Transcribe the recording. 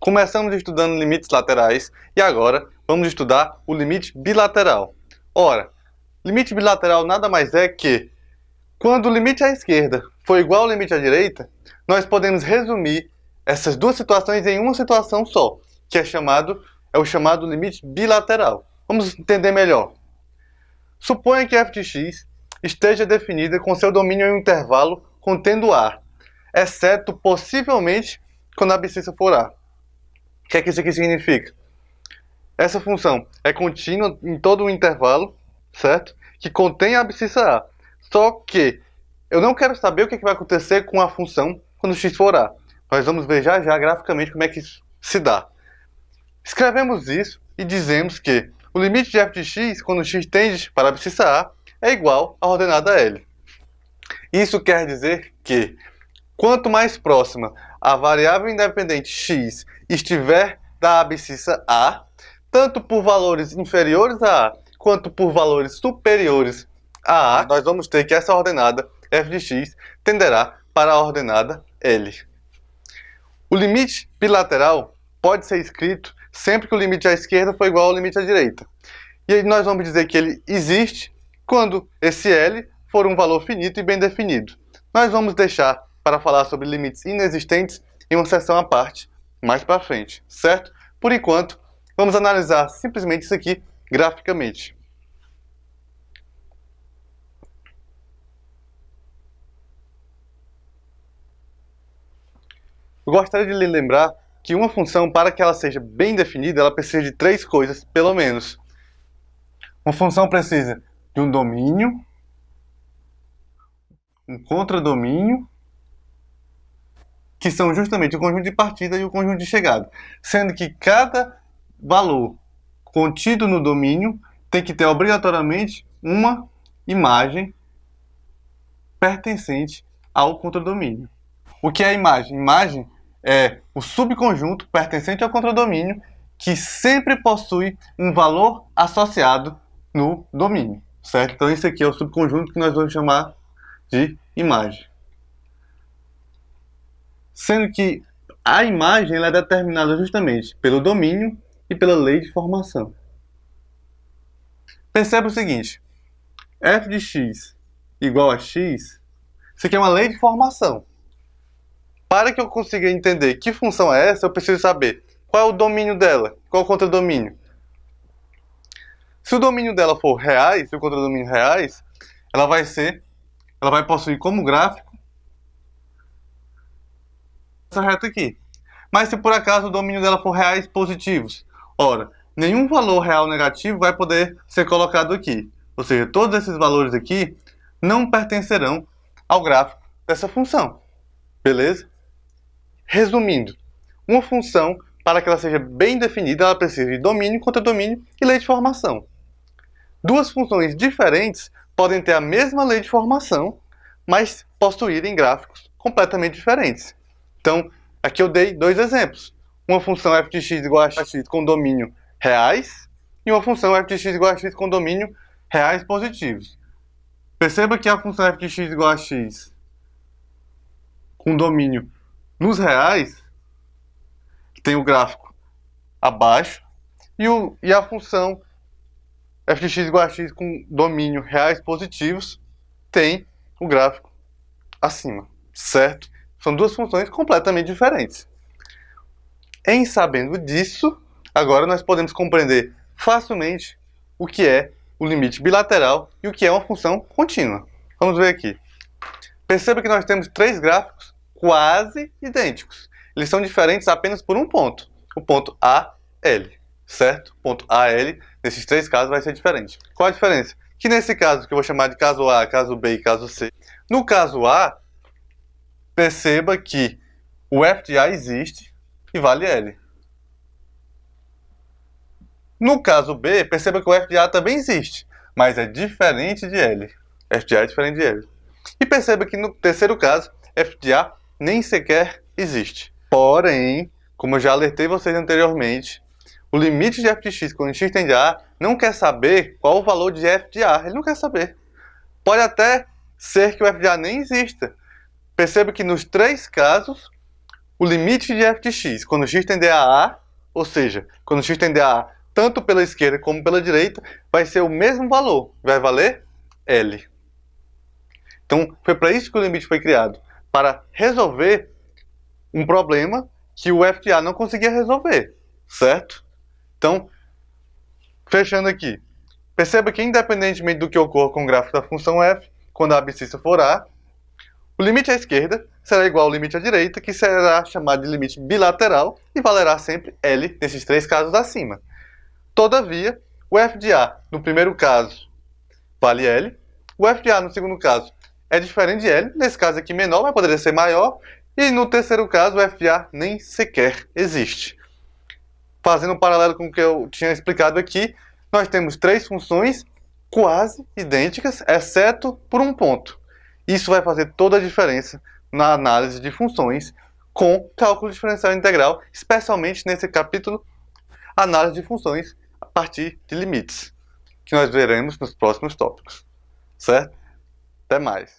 Começamos estudando limites laterais e agora vamos estudar o limite bilateral. Ora, limite bilateral nada mais é que quando o limite à esquerda for igual ao limite à direita, nós podemos resumir essas duas situações em uma situação só, que é o chamado limite bilateral. Vamos entender melhor. Suponha que f de x esteja definida com seu domínio em um intervalo contendo A, exceto possivelmente quando a abscissa for A. O que é que isso aqui significa? Essa função é contínua em todo o intervalo, certo? Que contém a abscissa A. Só que eu não quero saber o que vai acontecer com a função quando x for A. Nós vamos ver já graficamente como é que isso se dá. Escrevemos isso e dizemos que o limite de f de x, quando x tende para a abscissa A, é igual à ordenada L. Isso quer dizer que quanto mais próxima a variável independente x estiver da abscissa A, tanto por valores inferiores a A quanto por valores superiores a A, nós vamos ter que essa ordenada f de x tenderá para a ordenada L. O limite bilateral pode ser escrito sempre que o limite à esquerda for igual ao limite à direita. E aí nós vamos dizer que ele existe quando esse L for um valor finito e bem definido. Nós vamos deixar para falar sobre limites inexistentes em uma seção à parte, mais para frente, certo? Por enquanto, vamos analisar simplesmente isso aqui graficamente. Eu gostaria de lhe lembrar que uma função, para que ela seja bem definida, ela precisa de três coisas, pelo menos. Uma função precisa de um domínio, um contradomínio, que são justamente o conjunto de partida e o conjunto de chegada. Sendo que cada valor contido no domínio tem que ter obrigatoriamente uma imagem pertencente ao contradomínio. O que é a imagem? Imagem é o subconjunto pertencente ao contradomínio que sempre possui um valor associado no domínio, certo? Então esse aqui é o subconjunto que nós vamos chamar de imagem. Sendo que a imagem ela é determinada justamente pelo domínio e pela lei de formação. Perceba o seguinte, f de x igual a x, isso aqui é uma lei de formação. Para que eu consiga entender que função é essa, eu preciso saber qual é o domínio dela, qual é o contradomínio. Se o domínio dela for reais, e o contradomínio reais, ela vai possuir como gráfico essa reta aqui. Mas se por acaso o domínio dela for reais positivos, ora, nenhum valor real negativo vai poder ser colocado aqui. Ou seja, todos esses valores aqui não pertencerão ao gráfico dessa função. Beleza? Resumindo, uma função, para que ela seja bem definida, ela precisa de domínio, contradomínio e lei de formação. Duas funções diferentes podem ter a mesma lei de formação, mas possuírem gráficos completamente diferentes. Então, aqui eu dei dois exemplos. Uma função f de x igual a x com domínio reais e uma função f de x igual a x com domínio reais positivos. Perceba que a função f de x igual a x com domínio nos reais tem o gráfico abaixo e a função f de x igual a x com domínio reais positivos tem o gráfico acima, certo? São duas funções completamente diferentes. Em sabendo disso, agora nós podemos compreender facilmente o que é o limite bilateral e o que é uma função contínua. Vamos ver aqui. Perceba que nós temos três gráficos quase idênticos. Eles são diferentes apenas por um ponto, o ponto AL, certo? O ponto AL, nesses três casos, vai ser diferente. Qual a diferença? Que nesse caso, que eu vou chamar de caso A, caso B e caso C, no caso A, perceba que o f de A existe e vale L. No caso B, perceba que o f de A também existe, mas é diferente de L. F de A é diferente de L. E perceba que no terceiro caso, f de A nem sequer existe. Porém, como eu já alertei vocês anteriormente, o limite de f de x quando x tende a A não quer saber qual o valor de f de A. Ele não quer saber. Pode até ser que o f de A nem exista. Perceba que nos três casos, o limite de f de x quando x tender a A, ou seja, quando x tender a A tanto pela esquerda como pela direita, vai ser o mesmo valor, vai valer L. Então, foi para isso que o limite foi criado, para resolver um problema que o f de A não conseguia resolver, certo? Então, fechando aqui, perceba que independentemente do que ocorra com o gráfico da função f, quando a abscissa for A, o limite à esquerda será igual ao limite à direita, que será chamado de limite bilateral e valerá sempre L nesses três casos acima. Todavia, o f de A no primeiro caso vale L, o f de A no segundo caso é diferente de L, nesse caso aqui menor, mas poderia ser maior, e no terceiro caso o f de A nem sequer existe. Fazendo um paralelo com o que eu tinha explicado aqui, nós temos três funções quase idênticas, exceto por um ponto. Isso vai fazer toda a diferença na análise de funções com cálculo diferencial integral, especialmente nesse capítulo, análise de funções a partir de limites, que nós veremos nos próximos tópicos. Certo? Até mais!